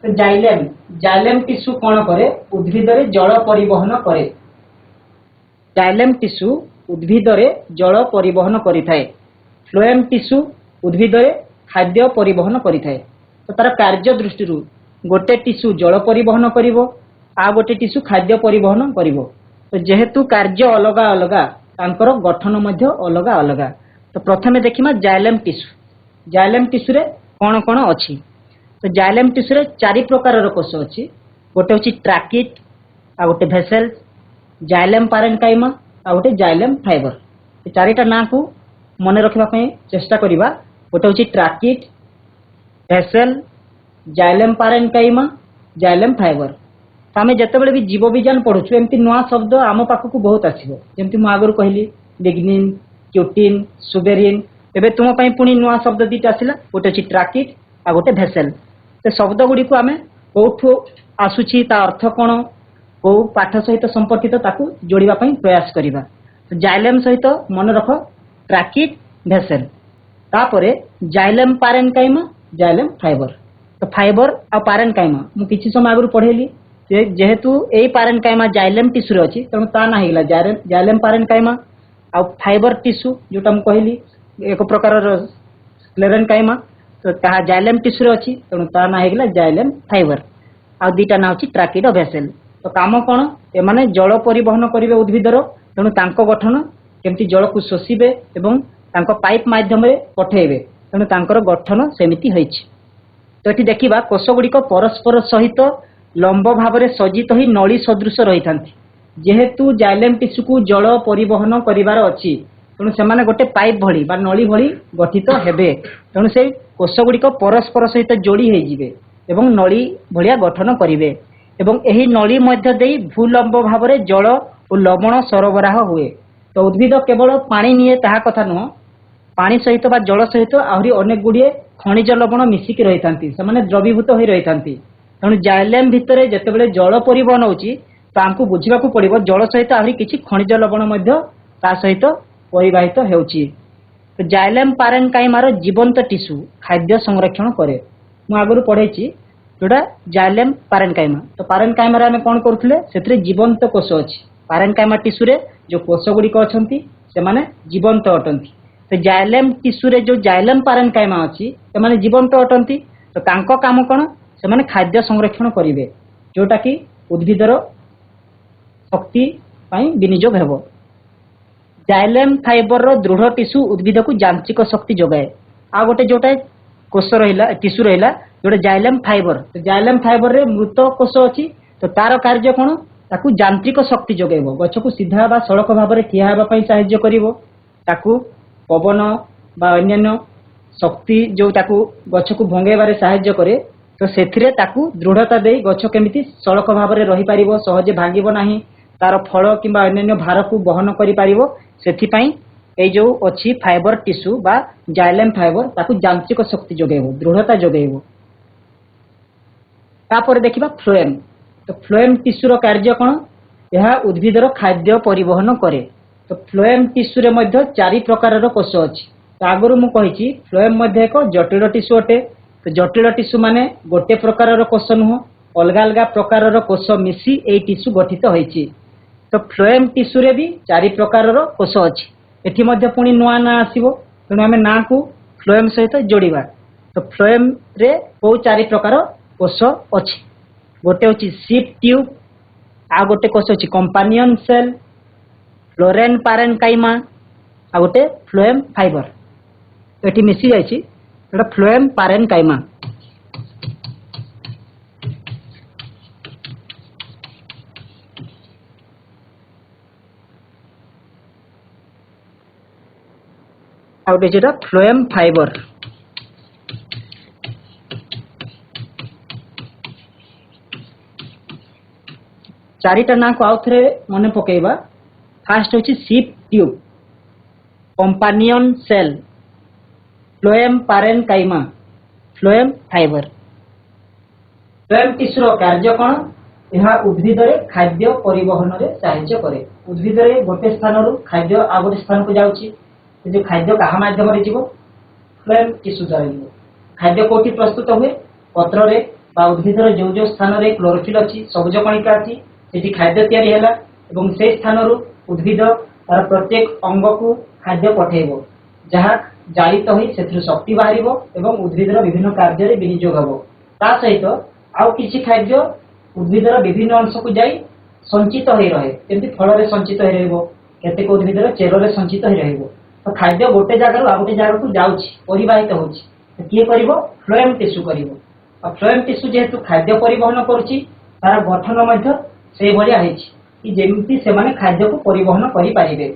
तो जाइलेम, जाइलेम टिश्यू कौन करे? उद्भिदरे जल परिवहन करे। जाइलेम टिश्यू उद्भिदरे जल परिवहन करिथाए। फ्लोएम टिश्यू उद्भिदरे खाद्य परिवहन करिथाए। तो तार कार्य दृष्टि गोटे टिश्यू जल परिवहन करिवो आ गोटे टिश्यू खाद्य परिवहन करिवो। तो जेहेतु कार्य अलगा अलगा तांकर गठन मध्य अलगा अलगा। तो प्रथमे देखिमा जाइलेम टिश्यू। जाइलेम टिश्यू रे कौन कौन अछि? तो जाइलेम टिश्यू रे चारि प्रकार कोष अछि। गोटे होछि ट्राकिट, आ गोटे भेसेल, जाइलेम पारेन्काइमा आ गोटे जाइलेम फाइबर। ए चारिटा ना को मन रखिबा पई चेष्टा करिबा। गोटे होछि ट्राकिट, भेसेल, जाइलेम पारेन्काइमा, जाइलेम फाइबर। तो आमे जतेबेले भी जीव विज्ञान पढुछु एमती नुआ शब्द आम पाखकु बहुत आसीबो। जेमती मु आगुर कहली लिग्निन, क्यूटिन, सुबेरिन। एबे तुम पई पुनी नुआ शब्द दीटा आसिला। गोटे होछि ट्राकिट आ गोटे भेसेल। ते शब्द गुडी को आमे कोठु आसुछि ता अर्थ कोन को पाठ सहित संपर्कित ताकू जोड़िबा पई प्रयास करिबा। तो जाइलेम सहित मन रख ट्राकिट, भेसेल। तापरे जाइलेम पारेन्काइमा, जाइलेम फाइबर। तो फाइबर आ पारेन्काइमा मु किछि समय आगुर पढेली जेहेतु एई पारेन्काइमा जाइलेम टिश्यू रे अछि तनु ता ना हिला जाइलेम पारेन्काइमा आ फाइबर टिश्यू जोटा मु कहली एक प्रकार स्क्लेरेन्काइमा। तो ता जाइलेम टिश्यू रे अछि तनु ता ना हिला जाइलेम फाइबर। आ दीटा ना अछि ट्राकिड और भेसेल। तो काम कोन ए माने जल परिवहन करिवे उद्भिदर तनु तांको गठन केमती जल को शोषिबे एवं तांको पाइप माध्यम रे पठेइबे तनु तांकर गठन सेमिति होइछि। तो एठी देखिबा कोष गुडीक परस्पर सहित लंब भाव में सज्जित ही नली सदृश रही था। जेहेतु जाइलेम टिश्यू को जल परिवहन करिवार अछि तेणु से गोटे पाइप भली बा नली भली गठित हेबे। तेणु से कोष गुड़िक परस्पर सहित जोड़ी हो जिवे एवं नली भलिया गठन करिवे एवं एही नली मध्य देई भूलंब भाव में जल और लवण सरबराह हुए। तो उद्भिद केवल पानी निये ताहा कथा नुह, पानी सहित बा जल सहित आहरी अनेक गुड़िए खनिज लवण मिसिकी रही थांती, से द्रवीभूत हो रही थांती। तेणु जाइलेम भितर जितेबाला जल परिवहन होची तो आमको बुझाक पड़ो जल सहित आहरी किछि खनिज लवण मध्य ता सहित परिवाहित होउची। तो जाइलेम पारेन्काइमार जीवंत टिश्यू खाद्य संरक्षण करे। मु आगुरु पढ़ेछि जोटा जाइलेम पारेन्काइमा। तो पारेन्काइमा रे आमे कोन करथुले सेतरे जीवंत कोष अछि। पारेन्काइमा टिश्यू रे जो कोष गुड़िक अछंती से माने जीवंत अटंती। तो जाइलेम टिश्यू रे जो जाइलेम पारेन्काइमा अछि से माने जीवंत अटंती। तो तांको काम कोन से माने खाद्य संरक्षण करिवे जोटा कि उद्भिदर शक्ति पई विनियोग हेबो। जाइलेम फाइबर रो दृढ़ टिश्यू उद्भिद को यांत्रिक शक्ति जोगाए। आ गोटे जोटा कोष रहिला टिश्यू रहिला जोटा जाइलेम फाइबर। तो जाइलेम फाइबर रे मृत कोष अछि तो तार कार्य कोन ताकू यांत्रिक शक्ति जोगाइबो। गछ को सीधा बा सड़क भाव में ठिया हेबा पई सहाय्य करिवो। ताकू पवन बा अन्य शक्ति जो ताकू गछ को भंगेबारे सहाय्य करे। तो सेथिरे ताकू दृढ़ता देई गछ केमिति सड़क भाव में रही पारिबो, सहजे भांगिबो नाही, तार फल किंबा अन्य भार को बहन करि पारिबो। सेथि पई ए जो अछि फाइबर टिश्यू बा जाइलेम फाइबर ताकू यांत्रिक शक्ति जोगाइबो, दृढ़ता जोगाइबो। तापर देखिबा फ्लोएम। तो फ्लोएम टिश्यू रो कार्य कोन? यह उद्भिदर खाद्य परिवहन करे। तो फ्लोएम टिश्यू रे मध्य चारि प्रकार रो कोष अछि। तो आगुरु मु कहिछि फ्लोएम मध्य एक जटिल टिश्यू अटे। तो जटिल टिश्यू माने गोटे प्रकार रो कोष नुह, अलग अलग प्रकार रो कोष मिसी ए टिश्यू गठित होइछि। तो फ्लोएम टिश्यू रे भी चारि प्रकार रो कोष अछि। एठी मध्य पुनी नुआ ना आसीबो तेणु आमे ना को फ्लोएम सहित जोड़िबा। तो फ्लोएम रे को चारि प्रकार कोष अछि। गोटे होछि सीप ट्यूब, आ गोटे कोष होछि कंपानियन सेल, फ्लोरेन पारेन्काइमा, आ गोटे फ्लोएम फाइबर। तो एठी मिसी जाइछि एटा फ्लोएम पारेन्काइमा। आ गोटे जेटा फ्लोएम फाइबर। चारिटा ना को आउ थरे मने पकेइबा। फास्ट होछि sieve tube, companion cell, phloem parenchyma, phloem fibre. Phloem tissue रो कार्य कोन? यह उद्भिद रे खाद्य परिवहन रे सहायता करे। उद्भिद रे गोटे स्थान रु खाद्य आ गोटे स्थान को जाउछि। जे खाद्य कहा माध्यम रे जीवो? फ्लोएम टिश्यू द्वारा जीवो। खाद्य कोठी प्रस्तुत हुए? पत्र रे बा उद्भिद रे जो जो स्थान रे क्लोरोफिल अछि, सबुज कणिका अछि, सेठी खाद्य तयारी हैला एवं से स्थान रु उद्भिद तार प्रत्येक अंग को खाद्य पठेइबो, जहा जालित होई सेथु शक्ति बाहरिबो एवं उद्भिदर विभिन्न कार्य रे विनियोग हबो ता सहित आउ किछि खाद्य उद्भिदर विभिन्न अंश को जाई संचित होई रहे जेंति फल रे संचित होई रहइबो केतेक उद्भिदर चेर रे संचित होई रहइबो तो खाद्य गोटे जगह आ गोटे जगह को जाउछि परिवाहित होछि तो किए करिवो फ्लोएम टिश्यू करिवो आ फ्लोएम टिश्यू जेहेतु खाद्य परिवहन करूछि तार गठन मध्य से भलिया हेछि कि जेमति से माने खाद्य को परिवहन करि पारिबे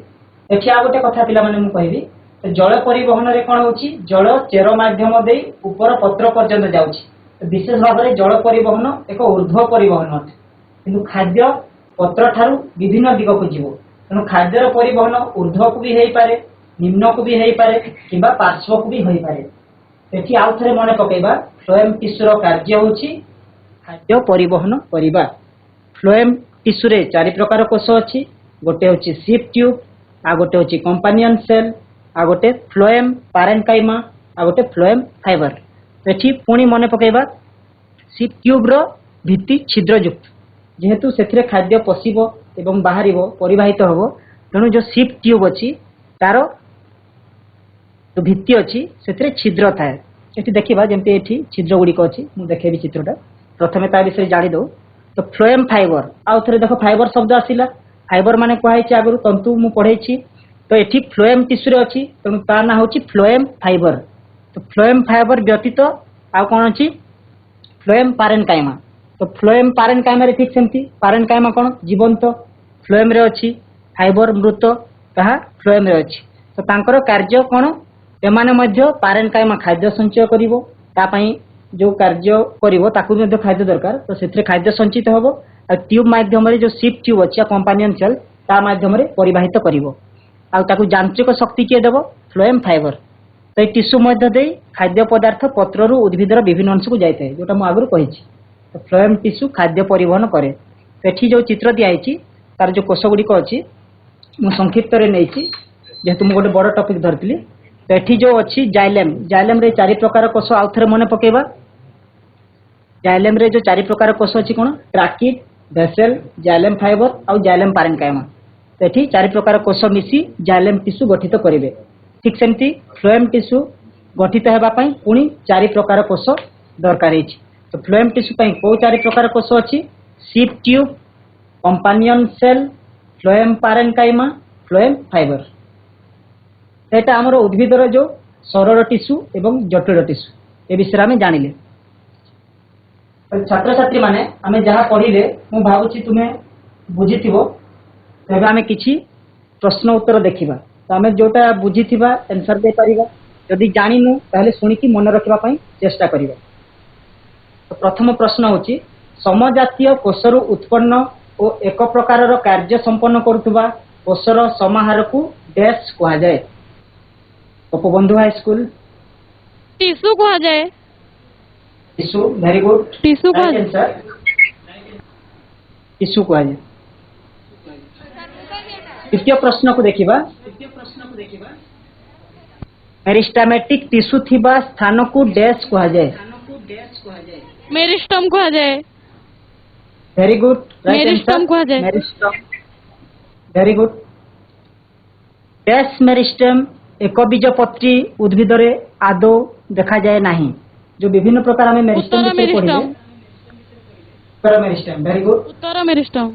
एठी आ गोटे कथा पिला माने मु कहबी तो जल परिवहन रे कोन होछि जल चेर माध्यम देई ऊपर पत्र पर्यंत जाउछि विशेष भाव में जल परिवहन एक ऊर्ध्व परिवहन अटे किंतु खाद्य पत्र ठारू विभिन्न दिग को जीव तेणु खाद्यर परिवहन ऊर्ध्व को भी हो पारे निम्न को भी हो पारे किंबा पार्श्व को भी हो पारे एठी आउ थरे मने पकेबा फ्लोएम टिश्यूर कार्य होछि खाद्य परिवहन करिबा फ्लोएम टिश्यू रे चारि प्रकार कोष अछि गोटे होछि सिप ट्यूब आ गोटे होछि कंपानियन सेल आ गोटे फ्लोएम पैरेन्काइमा आ गोटे फ्लोएम फाइबर एठी पुणी मने पकेबा सिप ट्यूब रो भित्ति छिद्रयुक्त जेहेतु सेथिरे खाद्य पशिबो एवं बाहरिबो परिवाहित होबो तेणु जो सिप ट्यूब अछि तारो जो भित्ति अछि सेथिरे छिद्र थाए एठी देखिबा जेमते एठी छिद्र गुडीक अछि मु देखेबी चित्रटा प्रथमे ता विषय जानि दो तो फ्लोएम फाइबर आउ थरे देखो फाइबर शब्द आसिला फाइबर माने कहै छि आगरु तंतु मु पढै छि तो एठी फ्लोएम टिश्यू रे अछि तेणु ता ना होछि फ्लोएम फाइबर तो फ्लोएम फाइबर व्यतीत आ कोन अछि फ्लोएम पैरेन्काइमा तो फ्लोएम पैरेन्काइमा रे ठीक सेमती पैरेन्काइमा कोन जीवंत फ्लोएम रे अछि फाइबर मृत ताहा फ्लोएम रे अछि तो तांकर कार्य कोन एमाने मध्य पैरेन्काइमा खाद्य संचय करिवो ता पई जो कार्य करिवो ताकु मध्य खाद्य दरकार तो सेथरे खाद्य संचित होबो आ ट्यूब माध्यम रे जो सिप ट्यूब अछि कंपानियन सेल ता माध्यम रे परिवाहित करिवो आ ताकु यांत्रिक शक्ति के देबो फ्लोएम फाइबर तो टिश्यू मध्य दे खाद्य पदार्थ पत्ररु उद्भिदर विभिन्न अंश को जाइए जोटा मु आगु कही तो फ्लोएम टिश्यू खाद्य परिवहन करे तो एठी जो चित्र दिया तार जो कोष गुड़िक अच्छी मु संक्षिप्त रे नहीं जेहेतु मु गोटे बड़ टॉपिक धरती तो एठी जो अच्छी जाइलेम जाइलेम रे चारि प्रकार कोष आउ थरे मने पकेबा जाइलेम रे जो चारि प्रकार कोष अछि कोन ट्राकिड वेसेल जाइलेम फाइबर आउ जाइलेम पैरेन्काइमा तो एठी चारि प्रकार कोष मिसी जाइलेम टिश्यू गठित करिवे ठीक सेमती फ्लोएम टिश्यू गठित हेबा पई पुणी चारि प्रकार कोष दरकार है तो फ्लोएम टिश्यू पई को चारि प्रकार कोष अछि sieve tube companion cell phloem parenchyma phloem fibre एटा हमर उद्भिदर जो सरल टिश्यू एवं जटिल टिश्यू ए विषय में जानिले छात्र छात्री माने आमे जहा पढिले मु भाबुची तुमे बुझिथिबो तबे आमे किछि प्रश्न उत्तर देखिबा तो आमे जोटा बुझिथिबा आंसर दे परिबा यदि जानिनु ताहले सुनिकी मन रखिबा पई चेष्टा करिबा तो प्रथम प्रश्न होची समजातीय कोषरु उत्पन्न और एक प्रकारर कार्य संपन्न करुवा कोषर समाहार को डैश कहा जाए गोपबंधु हाई स्कूल टिश्यू कहा जाए टिश्यू वेरी गुड टिश्यू कहा जाए टिश्यू कहा जाए द्वितीय प्रश्न को देखिबा मेरिस्टेमेटिक टिश्यू थिबा स्थान को डैश कहा जाए मेरिस्टम कहा जाए वेरी गुड मेरिस्टम कहा जाए meristem very good dash meristem एक बीजपत्री उद्भिद रे आदो देखा जाए नहीं जो विभिन्न प्रकार में मेरिस्टम विषय पढ़िले उत्तर मेरिस्टम वेरी गुड उत्तर मेरिस्टम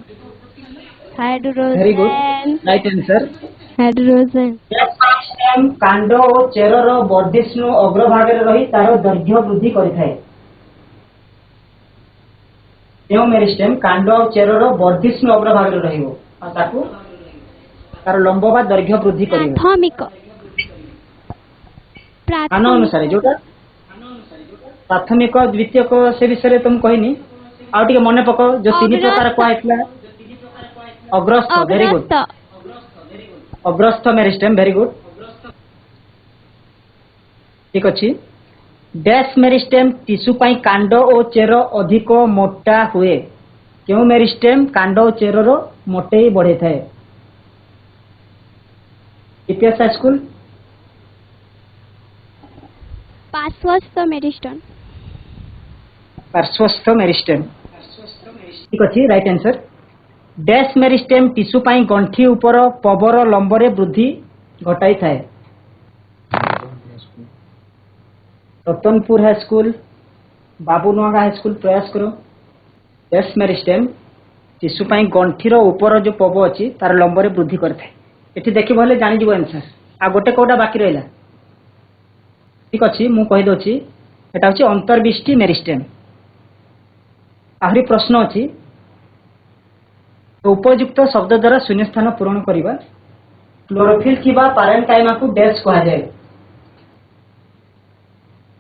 हाइड्रोजन वेरी गुड राइट आंसर हाइड्रोजन डैश मेरिस्टम कांड और चेरर वर्धिष्णु अग्रभाग रे रही तार दैर्घ्य वृद्धि करिथाय एवं मेरिस्टेम कांड और चेरर वर्धिष्णु अग्रभाग रे रहिबो आ ताकू तार लंब बा दैर्घ्य वृद्धि करिवो प्राथमिक अनुसार जोटा प्राथमिक द्वितीय को से विषय तुम कहनी आउ टिके मने पको जो तीन प्रकार को आइतला अग्रस्थ वेरी गुड अग्रस्थ मेरिस्टेम वेरी गुड ठीक अछि डैश मेरिस्टेम टिश्यू पाई कांड और चेर अधिक मोटा हुए क्यों मेरिस्टेम कांड और चेरर मोटे बढ़े थाए इतिहास स्कूल पार्श्वस्थ मेरिस्टम पार्श्वस्थ मेरिस्टेम ठीक अछि right answer dash meristem tissue पाई गंठी ऊपर पवर लंबरे वृद्धि घटाई थाए Ratanpur high school Babunuaga high school प्रयास करो डेस मेरिस्टेम टिश्यू पाई गंठीर ऊपर जो पब अच्छी तार लंबर वृद्धि करते ये देखिए भले जानीज आंसर आ गोटे कौटा बाकी रहा ठीक अच्छे मुझे कहीदे यहाँ हूँ अंतर्विष्टि मेरिस्टेम आहरी प्रश्न अच्छी उपयुक्त शब्द द्वारा शून्य स्थान पूरण करवा क्लोरोफिल थिबा पारेनकाइमा को डैश कहा जाए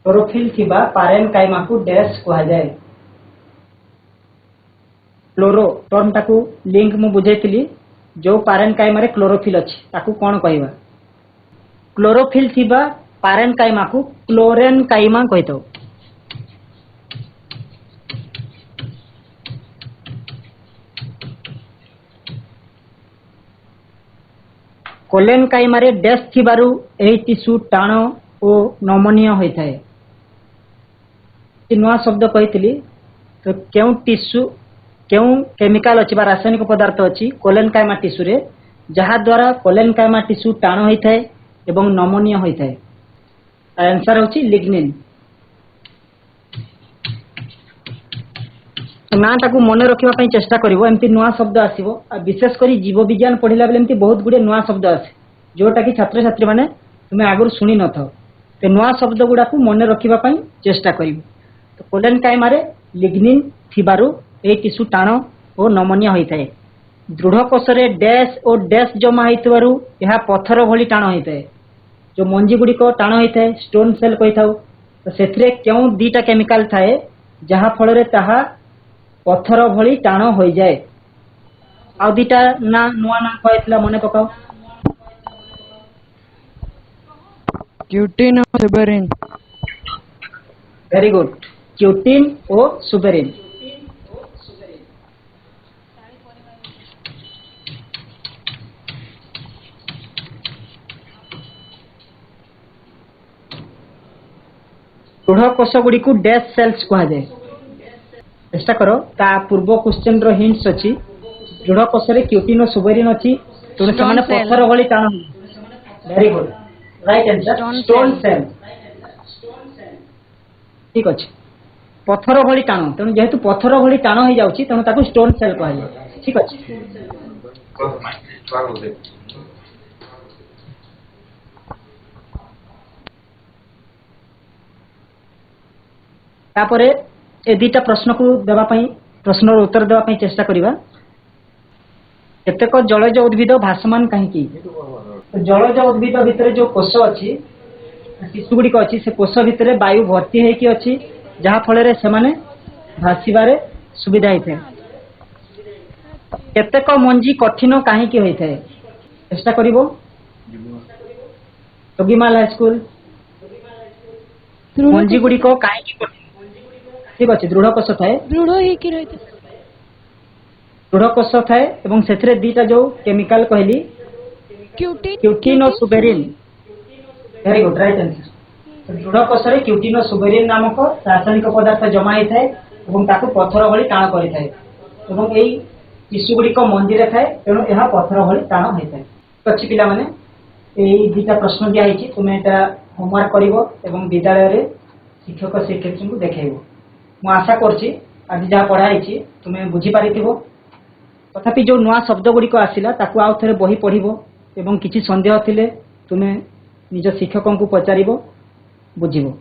क्लोरोफिल थिबा पारेनकाइमा को डैश कहा जाए क्लोरो टर्म टाकू लिंक मु बुझेइतिली जो पारेनकाइमा रे क्लोरोफिल अछि ताकू कोन कहबा क्लोरोफिल थिबा पारेनकाइमा को क्लोरेनकाइमा कहितो कोलेनकाइमा रे डैश थिबारु एही टिश्यू टाण ओ नमनीय होइथाय नुआ शब्द कही तो क्यों टिश्यू क्यों केमिकल अच्छी रासायनिक पदार्थ अच्छी कोलेनकाइमा टिश्यू रे जहा द्वारा कोलेनकाइमा टिश्यू टाण होता है एवं नमनीय होता है आंसर होची लिग्निन ना ताकू मन रखा चेष्टा करिवो एमती नुआ शब्द आसीबो विशेषकर जीव विज्ञान पढ़िला बेले एमती बहुत गुडे नुआ शब्द आसे जोटा कि छात्र छात्री माने तुमे आगुर सुनी न थाओ ते नुआ शब्द गुडा को मन रखा चेष्टा करिवो तो कोलेनकाइमा रे लिग्निन थिबारु ए टिश्यू टाण और नमनीय होता है दृढ़ कोशरे डैश और डैश जमा होइतबारु यह पत्थर भली टाण होता है जो मंजी गुड़िक टाण होता है स्टोन सेल कही था तो से क्यों दीटा केमिकल थाए जहा फल ताहा पत्थर भली टाण हो जाए आ दीटा ना नुआ ना कहला मने पकाओ क्यूटिन और सुबेरिन वेरी गुड क्यूटिन और सुबेरिन दृढ़ कोश गुड़ी को डैश सेल्स कहा जाए चेष्टा करो ता पूर्व क्वेश्चन रो हिंट्स अछि दृढ़ कोश रे क्यूटिन और सुबेरिन अछि तो से माने पत्थर भली टाण very good right answer stone cell ठीक अछि पत्थर भली टाण तेणु जेहेतु पत्थर भली टाण हो जाउछि तेणु ताकू स्टोन सेल कहा जाए ठीक अछि तापरे ए दीटा प्रश्न को देवा पई प्रश्नर उत्तर देवा पई चेष्टा करिवा केतेक जलज उद्भिद भासमान कहीं जलज उद्भिद भितर जो कोष अच्छी टिश्यू गुड़िक अच्छी से कोष भितर वायु भर्ती होगी अच्छी जहा फल से माने भाषिबारे सुविधा होता है केतेक मंजी कठिन कहीं होता है चेष्टा करिवो जोगीमाल हाई स्कूल मंजी गुड़िक कहीं ठीक अच्छे दृढ़ कोश थाए दृढ़ कोश थाए एवं से दीटा जो केमिकल कहली क्यूटिन और suberin very good right answer दृढ़ कोश रे क्यूटिन और सुबेरिन नामक रासायनिक पदार्थ जमा होता है और ताको पत्थर भली टाण करिथाय एवं एई टिश्यू गुड़िक मंजी रे थाए तेणु यह पत्थर भली टाण होता है अच्छी पिला माने एई दीटा प्रश्न दिया होती तुम्हें एटा होमवर्क करिवो एवं विद्यालय रे शिक्षक शिक्षयित्री को देखेइबो मु आशा करछि आज जहाँ पढ़ाई तुम्हें बुझी पारिथिबो तथापि जो नुआ शब्द गुड़िक आसिला ताकू आउ थे बही पढ़िबो एवं किछि संदेह थिले तुम्हें निज शिक्षकों को पचारिबो बुझिबो।